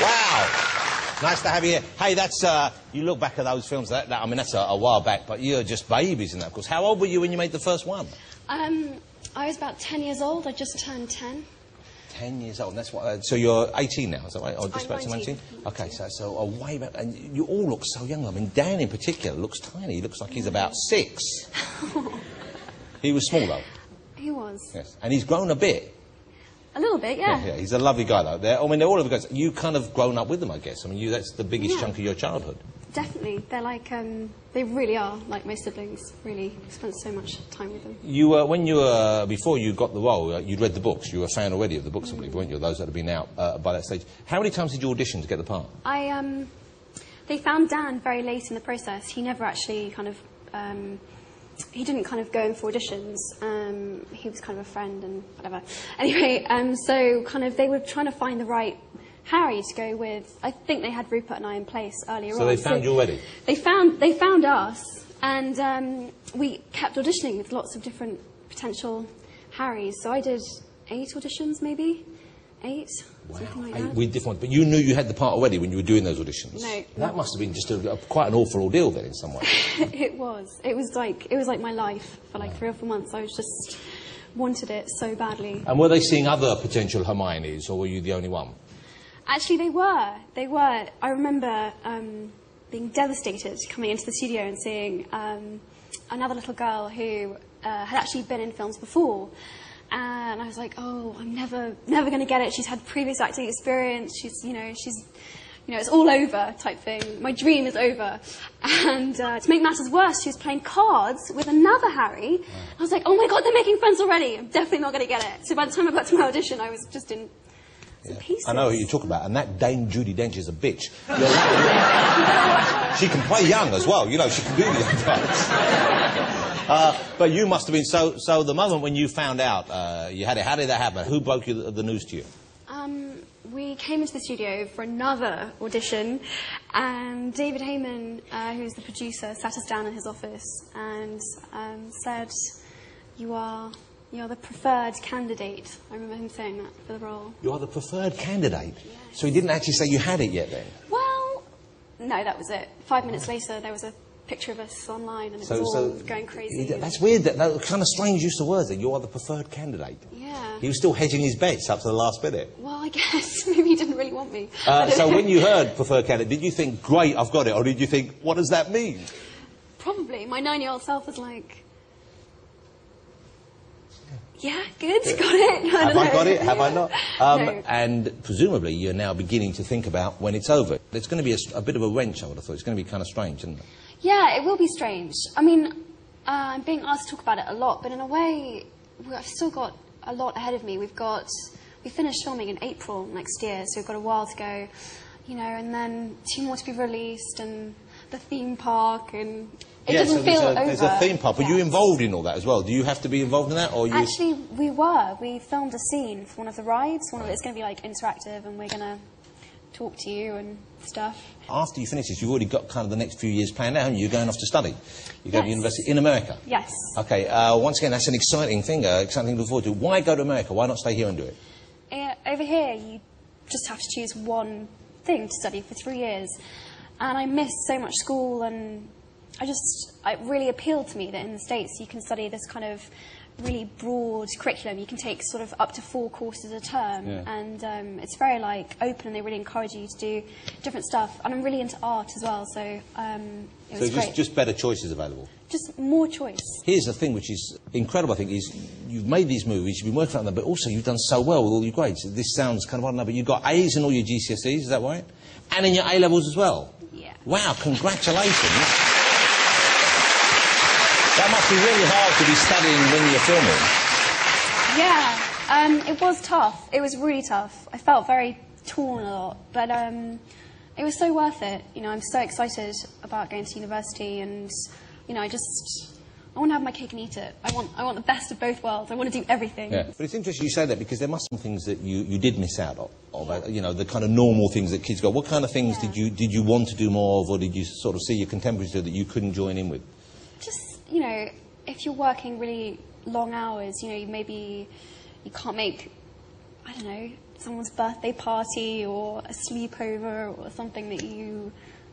Wow. Nice to have you here. Hey, that's, you look back at those films, I mean, that's a while back, but you're just babies in that, of course. How old were you when you made the first one? I was about 10 years old. I just turned 10. 10 years old, and that's what, so you're 18 now, is that right? Or just I'm about 19? 19. Okay, so way back, and you all look so young. I mean, Dan in particular looks tiny. He looks like he's about 6. He was small, though. He was. Yes, and he's grown a bit. A little bit, yeah. Yeah, he's a lovely guy, though. I mean, they're all of the guys. You kind of grown up with them, I guess. I mean, that's the biggest chunk of your childhood. Definitely. They're like, they really are like my siblings. Really spent so much time with them. You were, before you got the role, you'd read the books. You were a fan already of the books, I believe, weren't you? Those that had been out by that stage. How many times did you audition to get the part? They found Dan very late in the process. He never actually kind of, he didn't kind of go in for auditions. He was kind of a friend and whatever. Anyway, so kind of they were trying to find the right Harry to go with. I think they had Rupert and I in place earlier on. So they found you already? They found us, and we kept auditioning with lots of different potential Harrys. So I did 8 auditions, maybe 8. Wow, something like 8 that. with different. But you knew you had the part already when you were doing those auditions. No. That must have been just quite an awful ordeal then, in some way. It was. It was like my life for like 3 or 4 months. I was just wanted it so badly. And were they seeing other potential Hermiones, or were you the only one? Actually, they were. They were. I remember being devastated coming into the studio and seeing another little girl who had actually been in films before. And I was like, oh, I'm never going to get it. She's had previous acting experience. She's, it's all over type thing. My dream is over. And to make matters worse, she was playing cards with another Harry. I was like, oh my God, they're making friends already. I'm definitely not going to get it. So by the time I got to my audition, I was just in... I know who you talk about, and that Dame Judi Dench is a bitch. She can play young as well, she can do the young parts. But you must have been, so the moment when you found out you had it, how did that happen? Who broke the news to you? We came into the studio for another audition, and David Heyman, who's the producer, sat us down in his office and said, You're the preferred candidate. I remember him saying that for the role. You are the preferred candidate? Yes. So he didn't actually say you had it yet then? Well, no, that was it. 5 minutes later, there was a picture of us online, and it was all going crazy. That's weird. That kind of strange use of words, that you are the preferred candidate. Yeah. He was still hedging his bets up to the last minute. Well, I guess. Maybe he didn't really want me. So when you heard preferred candidate, did you think, great, I've got it? Or did you think, what does that mean? Probably. My 9-year-old self was like... Yeah, good, got it. Have I got it? Have I not? No. And presumably you're now beginning to think about when it's over. There's going to be a bit of a wrench, I would have thought. It's going to be kind of strange, isn't it? Yeah, it will be strange. I mean, I'm being asked to talk about it a lot, but in a way, I've still got a lot ahead of me. We finished filming in April next year, so we've got a while to go, and then 2 more to be released, and the theme park, and... It doesn't feel over. There's a theme park, but you're involved in all that as well. Do you have to be involved in that, or you? Actually, we were. We filmed a scene for one of the rides. One of it's going to be like interactive, and we're going to talk to you and stuff. After you finish this, you've already got kind of the next few years planned out, haven't you? You're going off to study. You go to university in America. Yes. Okay. Once again, that's an exciting thing. Exciting to look forward to. Why go to America? Why not stay here and do it? Over here, you just have to choose one thing to study for 3 years, and I missed so much school and. It really appealed to me that in the States you can study this kind of really broad curriculum. You can take sort of up to 4 courses a term, and it's very open, and they really encourage you to do different stuff. And I'm really into art as well, so it was great. Just better choices available. Just more choice. Here's the thing which is incredible, I think, is you've made these movies, you've been working on them, but also you've done so well with all your grades. This sounds kind of, I don't know, but you've got A's in all your GCSEs, is that right? And in your A-levels as well? Yeah. Wow, congratulations. That must be really hard to be studying when you're filming. Yeah, it was tough. It was really tough. I felt very torn a lot, but it was so worth it. I'm so excited about going to university, and I want to have my cake and eat it. I want the best of both worlds. I want to do everything. Yeah. But it's interesting you say that, because there must be things that you did miss out of the kind of normal things that kids go. What kind of things did you want to do more of, or did you sort of see your contemporaries do that you couldn't join in with? Just, if you're working really long hours, maybe you can't make I don't know, someone's birthday party or a sleepover or something that you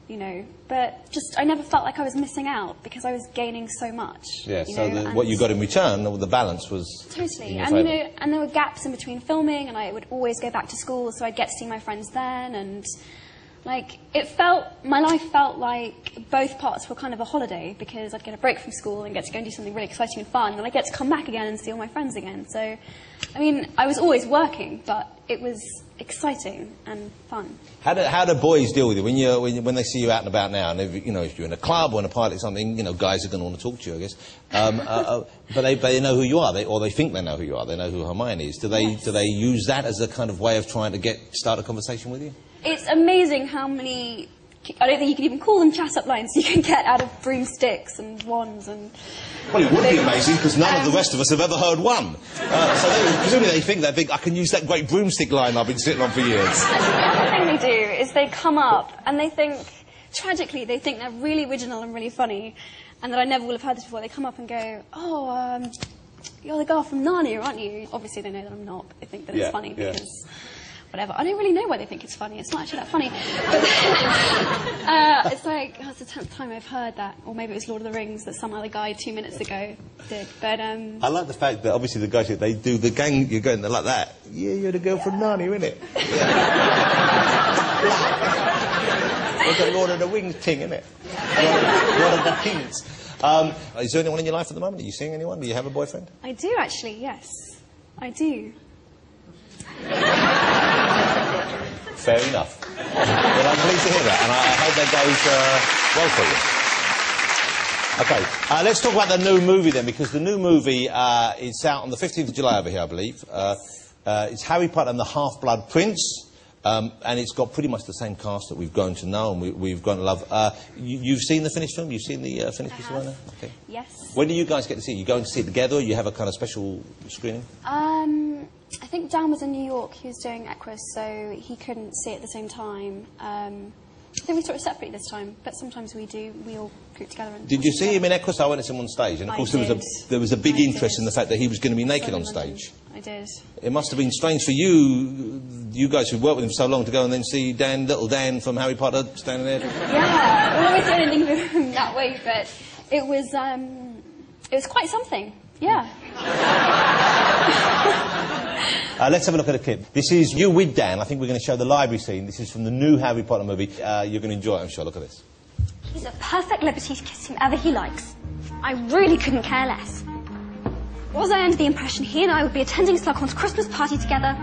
know, but just I never felt like I was missing out because I was gaining so much. Yeah, you so know, what you got in return, the balance was totally. in your And you favour. know, and there were gaps in between filming, and I would always go back to school, so I'd get to see my friends then, and like my life felt like both parts were kind of a holiday because I'd get a break from school and get to go and do something really exciting and fun, and I get to come back again and see all my friends again. So, I mean, I was always working, but it was exciting and fun. How do boys deal with you when they see you out and about now? And if, you know, if you're in a club or in a party or something, you know, guys are going to want to talk to you, I guess. But they know who you are, or they think they know who you are. They know who Hermione is. Do they use that as a kind of way of trying to start a conversation with you? It's amazing how many, I don't think you can even call them chat-up lines you can get out of broomsticks and wands and... Well, it would be amazing, because none of the rest of us have ever heard one. So presumably they think I can use that great broomstick line I've been sitting on for years. The other thing they do is they come up and they think, tragically, they think they're really original and really funny, and that I never will have heard this before. They come up and go, oh, you're the girl from Narnia, aren't you? Obviously they know that I'm not, but they think that it's funny because... Whatever. I don't really know why they think it's funny. It's not actually that funny. But it's like, it's the 10th time I've heard that. Or maybe it was Lord of the Rings that some other guy 2 minutes ago did. But, I like the fact that obviously the guys, they do the gang, you're going, they're like that. Yeah, you're the girl from Narnia, innit? Yeah. It's the Lord of the Rings thing, innit? Lord of the Kings. Is there anyone in your life at the moment? Are you seeing anyone? Do you have a boyfriend? I do, actually, yes. I do. Fair enough. Well, I'm pleased to hear that, and I hope that goes well for you. Okay, let's talk about the new movie then, because the new movie is out on the 15th of July over here, I believe. It's Harry Potter and the Half-Blood Prince, and it's got pretty much the same cast that we've grown to know and we've grown to love. You've seen the finished film? You've seen the finished piece of work? Okay. Yes. When do you guys get to see it? You going to see it together, or you have a kind of special screening? I think Dan was in New York. He was doing Equus, so he couldn't see it at the same time. I think we saw it separately this time, but sometimes we do. We all group together. And did you see him in Equus? I went to see him on stage, and of course there was a big interest in the fact that he was going to be naked on stage. I did. It must have been strange for you guys who've worked with him so long, to go and then see little Dan from Harry Potter standing there. Yeah, I won't say anything with him that way, but it was quite something. Yeah. Let's have a look at a clip. This is you with Dan. I think we're going to show the library scene. This is from the new Harry Potter movie. You're going to enjoy it, I'm sure. Look at this. He's at perfect liberty to kiss whomever he likes. I really couldn't care less. Was I under the impression he and I would be attending Slughorn's Christmas party together?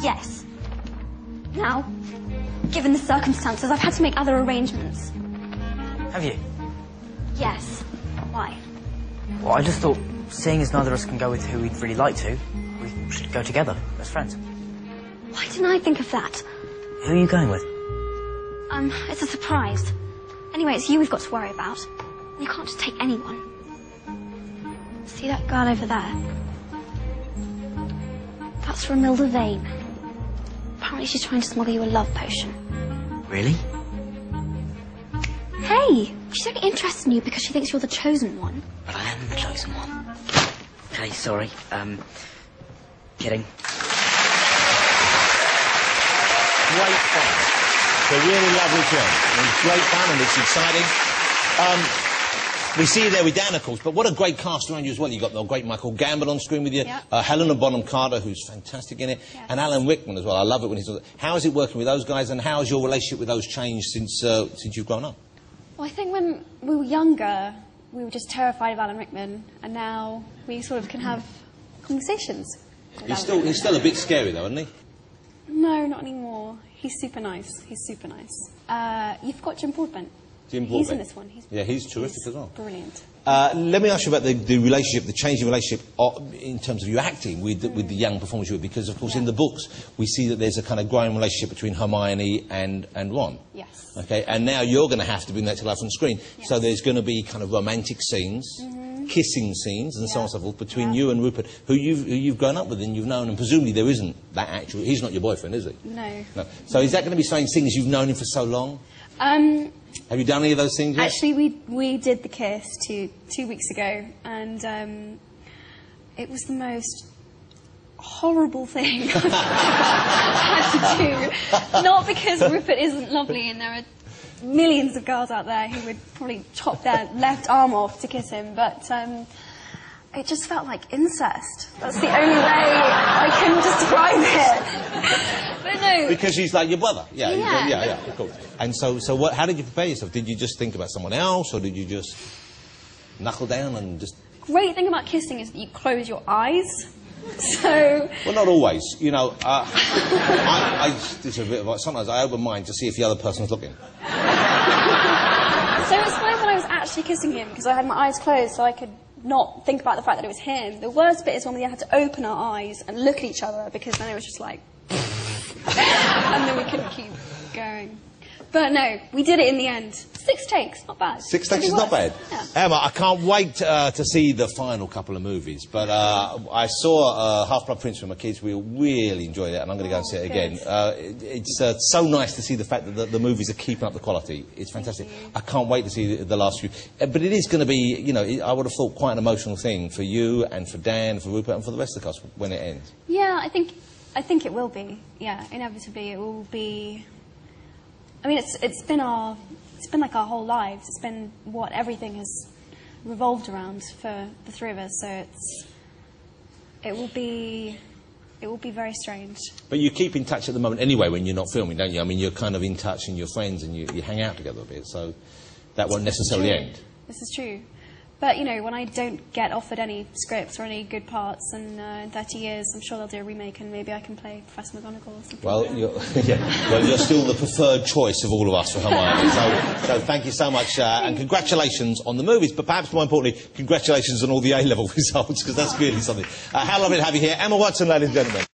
Yes. Now, given the circumstances, I've had to make other arrangements. Have you? Yes. Why? Well, I just thought, seeing as neither of us can go with who we'd really like to, we should go together, as friends. Why didn't I think of that? Who are you going with? It's a surprise. Anyway, it's you we've got to worry about. You can't just take anyone. See that girl over there? That's Romilda Vane. Apparently she's trying to smuggle you a love potion. Really? Hey! She's only interested in you because she thinks you're the chosen one. But I am the chosen one. Okay, sorry. Kidding. Great fun. It's a really lovely film. It's great fun and it's exciting. We see you there with Dan, of course, but what a great cast around you as well. You've got the great Michael Gambon on screen with you, Helena Bonham Carter, who's fantastic in it, and Alan Rickman as well. I love it when he's... How is it working with those guys, and how has your relationship with those changed since you've grown up? Well, I think when we were younger, we were just terrified of Alan Rickman, and now we sort of can have conversations. He's still a bit scary, though, isn't he? No, not anymore. He's super nice. He's super nice. You've got Jim Broadbent. Jim Broadbent. He's in this one. He's terrific as well. Brilliant. Let me ask you about the relationship, the changing relationship in terms of your acting with the young performers you were, because, of course, in the books, we see that there's a kind of growing relationship between Hermione and Ron. Yes. Okay, and now you're going to have to bring that to life on screen. Yes. So there's going to be kind of romantic scenes, kissing scenes, and so on and so forth between you and Rupert, who you've grown up with and you've known, and presumably there isn't that actual... He's not your boyfriend, is he? No. So is that going to be something, seeing as you've known him for so long? Have you done any of those things yet? Actually, we did the kiss two weeks ago, and it was the most horrible thing I had to do. Not because Rupert isn't lovely and there are millions of girls out there who would probably chop their left arm off to kiss him, but it just felt like incest. That's the only way I can describe it. But no. Because she's like your brother. Yeah, Yeah. of course. And so what, how did you prepare yourself? Did you just think about someone else, or did you just knuckle down and just... Great thing about kissing is that you close your eyes. So... Well, not always. You know, it's a bit of, sometimes I open mine to see if the other person's looking. So it's fine when I was actually kissing him, because I had my eyes closed so I could not think about the fact that it was him. The worst bit is when we had to open our eyes and look at each other, because then it was just like... and then we couldn't keep going. But no, we did it in the end. 6 takes, not bad. 6 takes is not bad. Yeah. Emma, I can't wait to see the final couple of movies, but I saw Half-Blood Prince with my kids. We really enjoyed it, and I'm going to go and see it again. It's so nice to see the fact that the movies are keeping up the quality. It's fantastic. I can't wait to see the last few. But it is going to be, you know, I would have thought quite an emotional thing for you and for Dan, for Rupert, and for the rest of the cast when it ends. Yeah, I think it will be. Yeah, inevitably it will be. I mean, it's been like our whole lives. It's been what everything has revolved around for the three of us. So it will be very strange. But you keep in touch at the moment anyway when you're not filming, don't you? I mean, you're kind of in touch and you're friends and you hang out together a bit, so that won't necessarily end. This is true. But, you know, when I don't get offered any scripts or any good parts, and in 30 years, I'm sure they'll do a remake, and maybe I can play Professor McGonagall or something. Well, you're still the preferred choice of all of us for Hermione. So thank you so much, and congratulations on the movies, but perhaps more importantly, congratulations on all the A-level results, because that's really something. How lovely to have you here. Emma Watson, ladies and gentlemen.